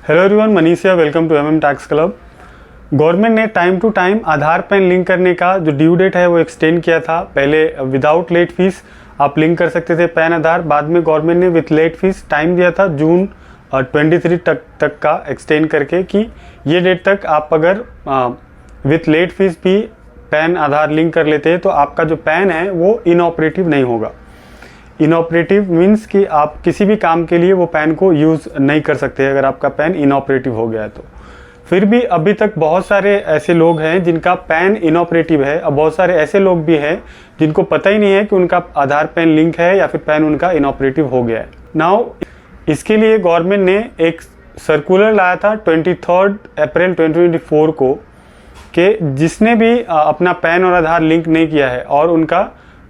Hello everyone, Manish है। Welcome to MM tax club. Government ने time to time Aadhaar PAN link करने का जो ड्यू डेट है वो एक्सटेंड किया था। पहले विदाउट लेट फीस आप लिंक कर सकते थे पैन आधार, बाद में गवर्नमेंट ने विथ लेट फीस टाइम दिया था जून 23 तक का एक्सटेंड करके कि ये डेट तक आप अगर विथ लेट फीस भी पैन आधार लिंक कर लेते हैं तो आपका जो पैन है वो इनऑपरेटिव नहीं होगा। इनऑपरेटिव मीन्स कि आप किसी भी काम के लिए वो पैन को यूज़ नहीं कर सकते अगर आपका पैन इनऑपरेटिव हो गया है तो। फिर भी अभी तक बहुत सारे ऐसे लोग हैं जिनका पैन इनऑपरेटिव है। अब बहुत सारे ऐसे लोग भी हैं जिनको पता ही नहीं है कि उनका आधार पैन लिंक है या फिर पैन उनका इनऑपरेटिव हो गया है। नाउ इसके लिए गवर्नमेंट ने एक सर्कुलर लाया था 23 अप्रैल 2024 को कि जिसने भी अपना पैन और आधार लिंक नहीं किया है और उनका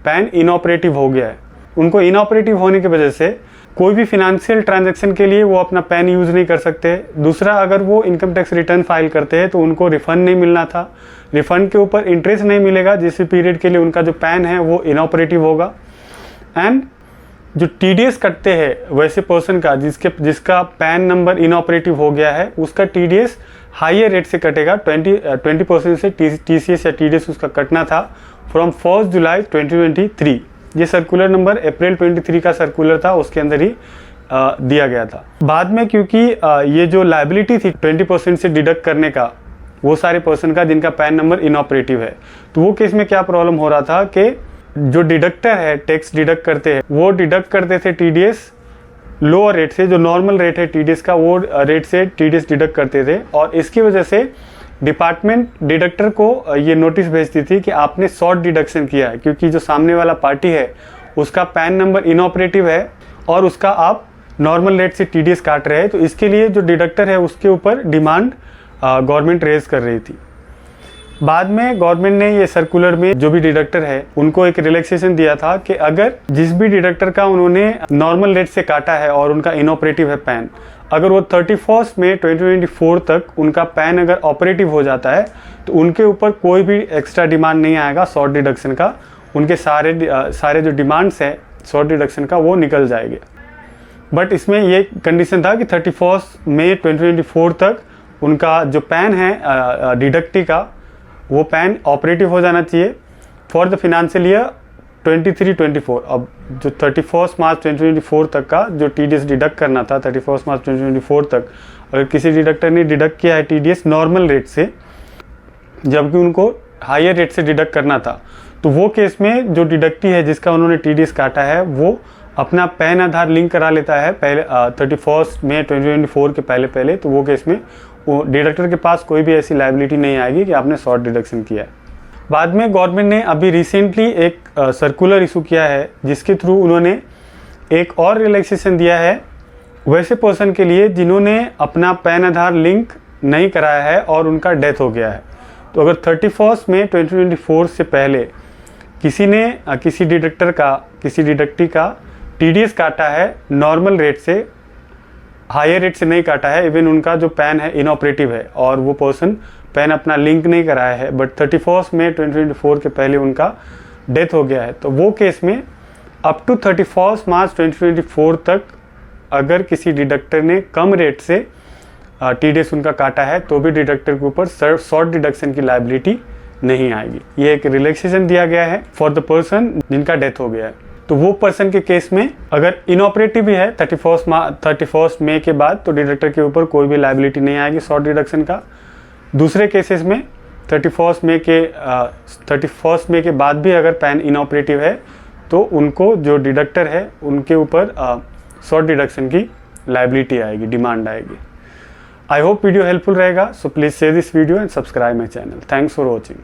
पैन इनऑपरेटिव हो गया है, उनको इनऑपरेटिव होने की वजह से कोई भी फिनेंशियल ट्रांजैक्शन के लिए वो अपना पैन यूज़ नहीं कर सकते। दूसरा, अगर वो इनकम टैक्स रिटर्न फाइल करते हैं तो उनको रिफंड नहीं मिलना था। रिफंड के ऊपर इंटरेस्ट नहीं मिलेगा जिस भी पीरियड के लिए उनका जो पैन है वो इनऑपरेटिव होगा। एंड जो टीडीएस कटते हैं वैसे पर्सन का जिसका पैन नंबर इनऑपरेटिव हो गया है, उसका टीडीएस हाइयर रेट से कटेगा। 20% से टीसीएस या टीडीएस उसका कटना था फ्रॉम 1 जुलाई 2023। ये सर्कुलर नंबर अप्रैल 23 का सर्कुलर था, उसके अंदर ही दिया गया था। बाद में क्योंकि ये जो लायबिलिटी थी 20% से डिडक्ट करने का वो सारे पर्सन का जिनका पैन नंबर इनऑपरेटिव है, तो वो केस में क्या प्रॉब्लम हो रहा था कि जो डिडक्टर है टैक्स डिडक्ट करते हैं वो डिडक्ट करते थे टीडीएस लोअर रेट से। जो नॉर्मल रेट है टीडीएस का वो रेट से टीडीएस डिडक्ट करते थे और इसकी वजह से डिपार्टमेंट डिडक्टर को ये नोटिस भेजती थी कि आपने शॉर्ट डिडक्शन किया है, क्योंकि जो सामने वाला पार्टी है उसका पैन नंबर इनऑपरेटिव है और उसका आप नॉर्मल रेट से टीडीएस काट रहे हैं। तो इसके लिए जो डिडक्टर है उसके ऊपर डिमांड गवर्नमेंट रेज कर रही थी। बाद में गवर्नमेंट ने ये सर्कुलर में जो भी डिडक्टर है उनको एक रिलैक्सेशन दिया था कि अगर जिस भी डिडक्टर का उन्होंने नॉर्मल रेट से काटा है और उनका इनऑपरेटिव है पैन, अगर वो 31 मई 2024 तक उनका पैन अगर ऑपरेटिव हो जाता है तो उनके ऊपर कोई भी एक्स्ट्रा डिमांड नहीं आएगा शॉर्ट डिडक्शन का। उनके सारे जो डिमांड्स हैं शॉर्ट डिडक्शन का वो निकल जाएंगे। बट इसमें ये कंडीशन था कि 31 मई 2024 तक उनका जो पैन है डिडक्टी का वो पैन ऑपरेटिव हो जाना चाहिए फॉर द फिनेंशियल ईयर 23-24। अब जो 31 मार्च 2024 तक का जो टीडीएस डिडक्ट करना था 31 मार्च 2024 तक, अगर किसी डिडक्टर ने डिडक्ट किया है टीडीएस नॉर्मल रेट से जबकि उनको हायर रेट से डिडक्ट करना था, तो वो केस में जो डिडक्टी है जिसका उन्होंने टीडीएस काटा है वो अपना पैन आधार लिंक करा लेता है पहले 31 मई 2024 के पहले। तो वो केस में वो डिडक्टर के पास कोई भी ऐसी लायबिलिटी नहीं आएगी कि आपने शॉर्ट डिडक्शन किया है। बाद में गवर्नमेंट ने अभी रिसेंटली एक सर्कुलर इशू किया है जिसके थ्रू उन्होंने एक और रिलैक्सेशन दिया है वैसे पर्सन के लिए जिन्होंने अपना पैन आधार लिंक नहीं कराया है और उनका डेथ हो गया है। तो अगर 31 मई 2024 से पहले किसी ने किसी डिडक्टी का टीडीएस काटा है नॉर्मल रेट से, हायर रेट से नहीं काटा है, इवन उनका जो पैन है इनऑपरेटिव है और वो पर्सन पैन अपना लिंक नहीं कराया है, बट 31 मई 2024 के पहले उनका डेथ हो गया है, तो वो केस में अप टू 31 मार्च 2024 तक अगर किसी डिडक्टर ने कम रेट से टीडीएस उनका काटा है तो भी डिडक्टर के ऊपर शॉर्ट डिडक्शन की लायबिलिटी नहीं आएगी। ये एक रिलैक्सेशन दिया गया है फॉर द पर्सन जिनका डेथ हो गया है। तो वो पर्सन के केस में अगर इनऑपरेटिव भी है 31 मई के बाद तो डिडक्टर के ऊपर कोई भी लायबिलिटी नहीं आएगी शॉर्ट डिडक्शन का। दूसरे केसेस में 31 मई के बाद भी अगर पैन इनऑपरेटिव है तो उनको जो डिडक्टर है उनके ऊपर शॉर्ट डिडक्शन की लायबिलिटी आएगी, डिमांड आएगी। आई होप वीडियो हेल्पफुल रहेगा, so please share this video and subscribe my channel. Thanks for watching.